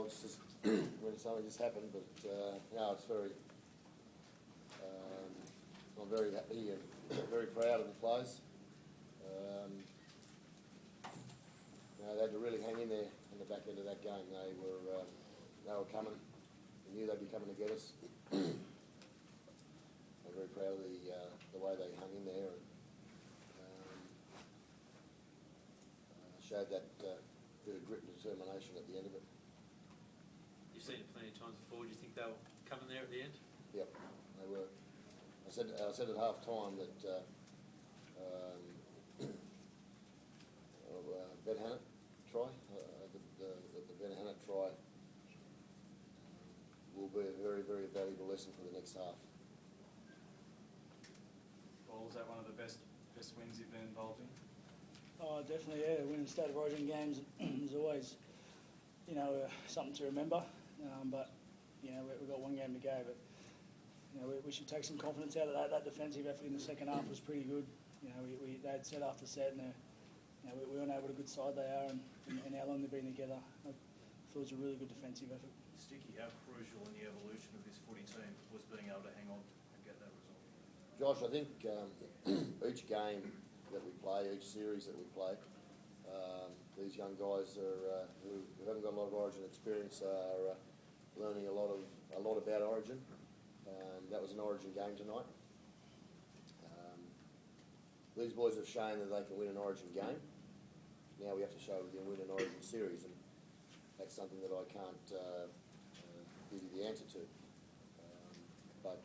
it's just when something just happened, but no, it's very. I'm very happy and very proud of the players. They had to really hang in there in the back end of that game. They were coming. We knew they'd be coming to get us. I'm very proud of the way they hung in there and showed that bit of grit and determination at the end of it. You've seen it plenty of times before. Do you think they'll come in there at the end? Yep, they were. I said at half time that Ben Hannett try, the Ben Hannett try will be a very, very valuable lesson for the next half. Well, was that one of the best wins you've been involved in? Oh, definitely, yeah. Winning State of Origin games is always, something to remember. But we've got one game to go. But we should take some confidence out of that. That defensive effort in the second half was pretty good. They had set after set, and we all know what a good side they are and how long they've been together. I thought it was a really good defensive effort. Sticky, how crucial in the evolution of this footy team was being able to hang on and get that result? Josh, I think each game that we play, each series that we play, these young guys are, who haven't got a lot of Origin experience are learning a lot about Origin. That was an Origin game tonight. These boys have shown that they can win an Origin game. Now we have to show we can win an Origin series, and that's something that I can't give you the answer to. But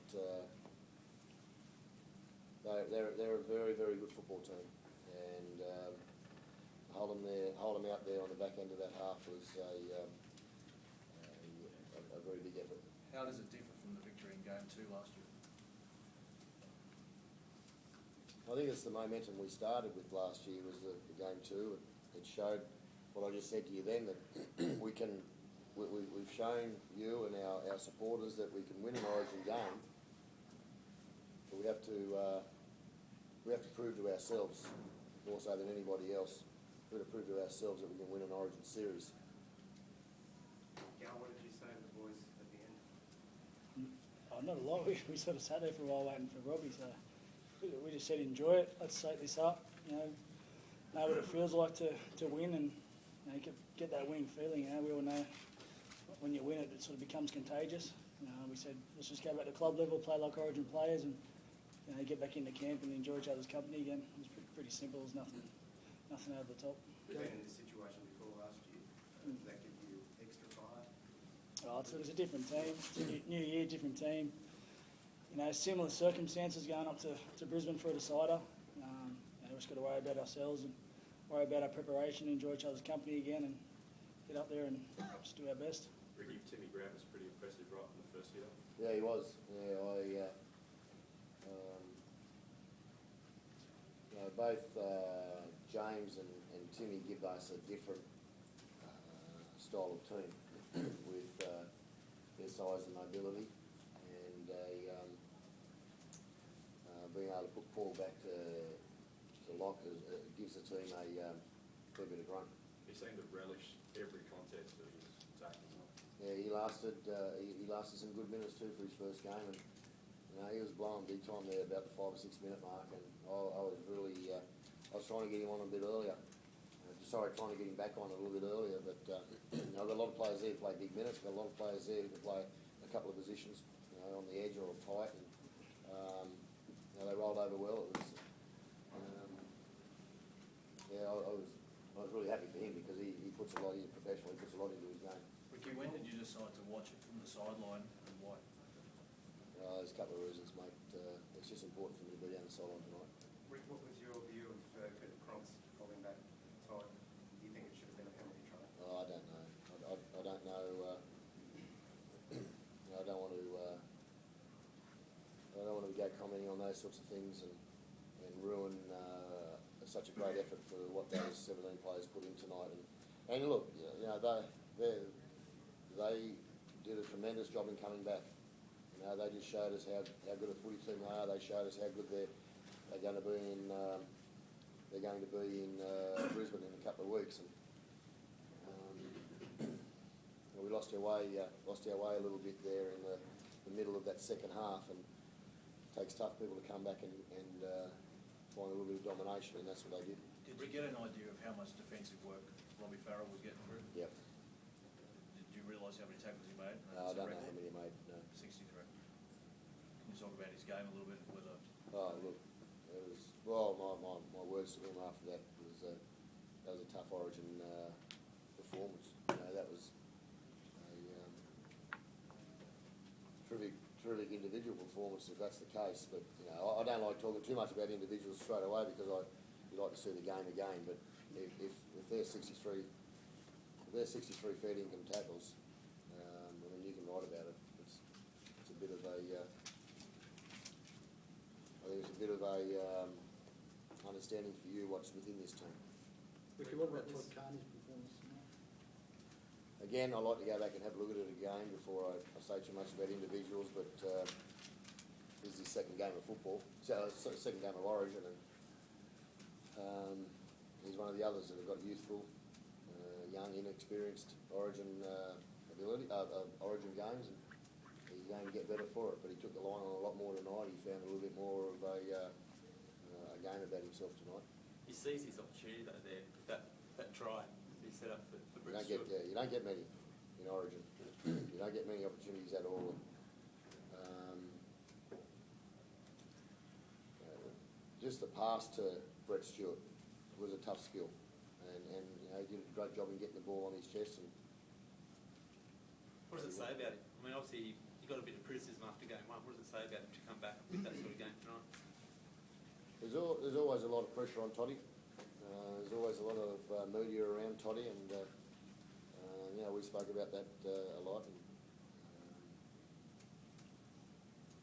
they're a very, very good football team, and hold them out there on the back end of that half was a very big effort. How does it differ from the victory in Game 2 last year? I think it's the momentum we started with last year was the Game 2. It showed what I just said to you then, that we've shown you and our supporters that we can win an Origin game, but we have to prove to ourselves, more so than anybody else, we have to prove to ourselves that we can win an Origin series. Gal, what did you say to the boys at the end? Oh, not a lot. We sort of sat there for a while waiting for Robbie, so we just said enjoy it. Let's soak this up. Know what it feels like to win, and get that winning feeling. We all know when you win it, it sort of becomes contagious. We said let's just go back to club level, play like Origin players, and get back into camp and enjoy each other's company again. It was pretty simple. There's nothing over the top. We've been in this situation before last year. Does that give you extra fire? Oh, it's a different team. It's a new year, different team. Similar circumstances going up to Brisbane for a decider. We've just got to worry about ourselves and worry about our preparation, enjoy each other's company again, and get up there and just do our best. Ricky, Timmy Grant was pretty impressive right in the first hit up. Yeah, he was. Yeah, both James and Timmy give us a different style of team with their size and mobility, and being able to put Paul back to lock gives the team a fair bit of grunt. He seemed to relish every contest that he was taking on. Yeah, he lasted some good minutes too for his first game, and he was blowing big time there about the 5 or 6 minute mark, and I was really I was trying to get him on a bit earlier. Trying to get him back on a little bit earlier, but I've got a lot of players there who play big minutes. Got a lot of players there who can play a couple of positions, on the edge or tight, and they rolled over well. It was, I was really happy for him because he puts a lot. He's a professional. He puts a lot into his game. Ricky, when did you decide to watch it from the sideline, and why? There's a couple of reasons, mate. It's just important for me to be down the sideline tonight. Rick, what was your view of Peter Cronk's holding back tight? Do you think it should have been a penalty try? Oh, I don't know. I don't know. I don't want to. I don't want to go commenting on those sorts of things and ruin such a great effort for what those 17 players put in tonight. And look, they did a tremendous job in coming back. They just showed us how good a footy team they are. They showed us how good they're going to be in. They're going to be in Brisbane in a couple of weeks. And we lost our way a little bit there in the middle of that second half, and it takes tough people to come back and find a little bit of domination, and that's what they did. Did you get an idea of how much defensive work Robbie Farrell was getting through? Yep. Did you realise how many tackles he made? I don't know how many he made, no. 63. Can you talk about his game a little bit, whether... Oh, look, it was, well, my words to him after that was, that was a tough Origin performance. You know, that was a terrific individual performance, if that's the case. But, you know, I don't like talking too much about individuals straight away because you like to see the game again. But if they're 63 fair income tackles, I mean, you can write about it. It's a bit of a, I think it's a bit of a understanding for you what's within this team. Ricky, what about Todd Carney's performance tonight? Again, I like to go back and have a look at it again before I say too much about individuals, but this is his second game of football, second game of Origin, and he's one of the others that have got youthful, young, inexperienced Origin ability, Origin games, and he's going to get better for it. But he took the line on a lot more tonight. He found a little bit more of a game about himself tonight. He sees his opportunity though there, with that try he set up for You Bruce don't Stuart. you don't get many in Origin. You don't get many opportunities at all. Just the pass to Brett Stuart was a tough skill, and you know, he did a great job in getting the ball on his chest. And What does it say about him? I mean, obviously he got a bit of criticism after game one. What does it say about him to come back with that sort of game tonight? there's always a lot of pressure on Toddy. There's always a lot of media around Toddy, and you know, we spoke about that a lot. And,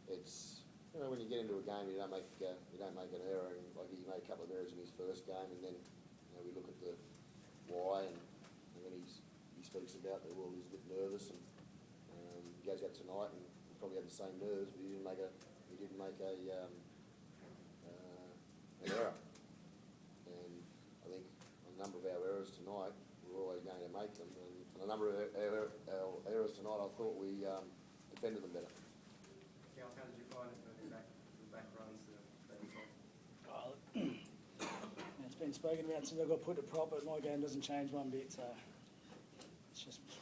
it's, you know, when you get into a game, you don't make an error, and like he made a couple of errors in his first game, and then you know, we look at the why, and then he speaks about that. Well, he was a bit nervous, and he goes out tonight and he probably had the same nerves, but he didn't make an error. And I think a number of our errors tonight, we're always going to make them, and on a number of our errors tonight, I thought we defended them better. Gal, how did you find it moving back, the back runs that we got? Well, it's been spoken about since I got put to prop, but my game doesn't change one bit, so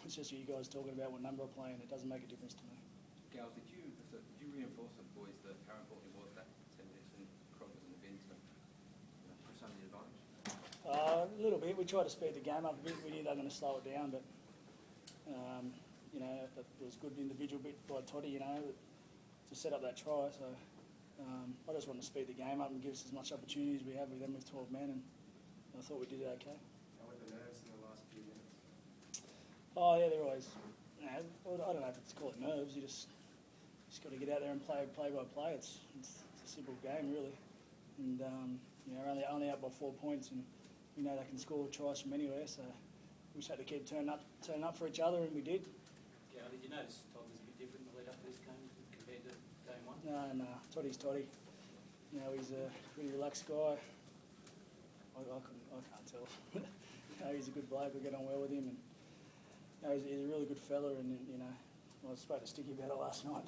it's just you guys talking about what number I'm playing. It doesn't make a difference to me. Gal, did you reinforce the boys that how important it was that 10 minutes and Crockett and the bin to push on the advantage? A little bit. We tried to speed the game up a bit. We knew they were going to slow it down, but you know, there was a good individual bit by Toddy, you know, to set up that try. So I just want to speed the game up and give us as much opportunity as we have with them with 12 men, and I thought we did it okay. How were the nerves in the last few minutes? Oh yeah, they're always. You know, I don't know if it's called nerves. You just got to get out there and play by play. It's a simple game really, and you know, only out by 4 points, and we know they can score tries from anywhere. So we just had to keep turning up for each other, and we did. Yeah, did you notice Todd was a bit different in the lead up to this game compared to game one? No, Toddy's Toddy. You know, he's a pretty relaxed guy. I can't tell. You know, he's a good bloke. We get on well with him, and you know, he's a really good fella. And you know, I spoke to Sticky about it last night.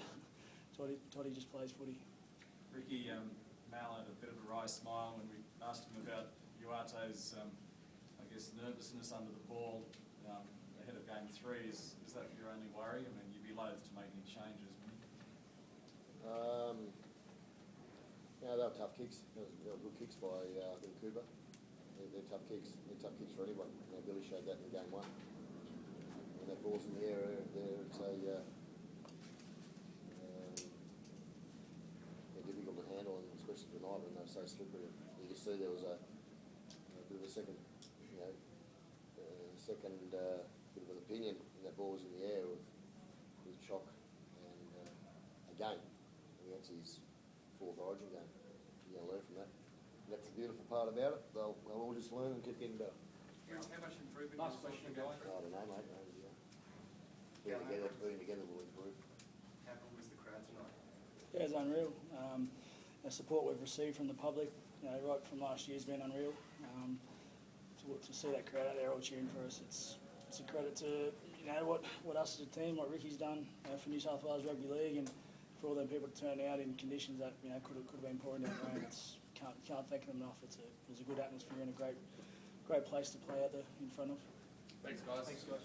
Toddy just plays footy. Ricky, Mal had a bit of a wry smile when we asked him about Uate's, I guess, nervousness under the ball ahead of game 3. Is that your only worry? I mean, you'd be loath to make any changes. You know, they were tough kicks. They were good kicks by I think Cooper. They're tough kicks. They're tough kicks for anyone. You know, Billy showed that in game 1. When that ball's in the air there, it's they're difficult to handle, and especially tonight when they're so slippery. You can see there was a bit of a second, you know, bit of an opinion when that ball was in the air with Chock, and again, I think that's his 4th Origin game. You're going to learn from that. And that's the beautiful part about it. They'll all just learn and keep getting better. How much improvement Last is question, going? Gallen. I don't know, mate. Putting together will improve. How good was the crowd tonight? Yeah, it's unreal. The support we've received from the public, you know, right from last year has been unreal. To see that crowd out there all cheering for us, it's it's a credit to what us as a team, what Ricky's done for New South Wales Rugby League, and for all them people to turn out in conditions that could have been pouring down rain. Can't thank them enough. It was a good atmosphere and a great place to play out there in front of. Thanks, guys. Thanks, guys.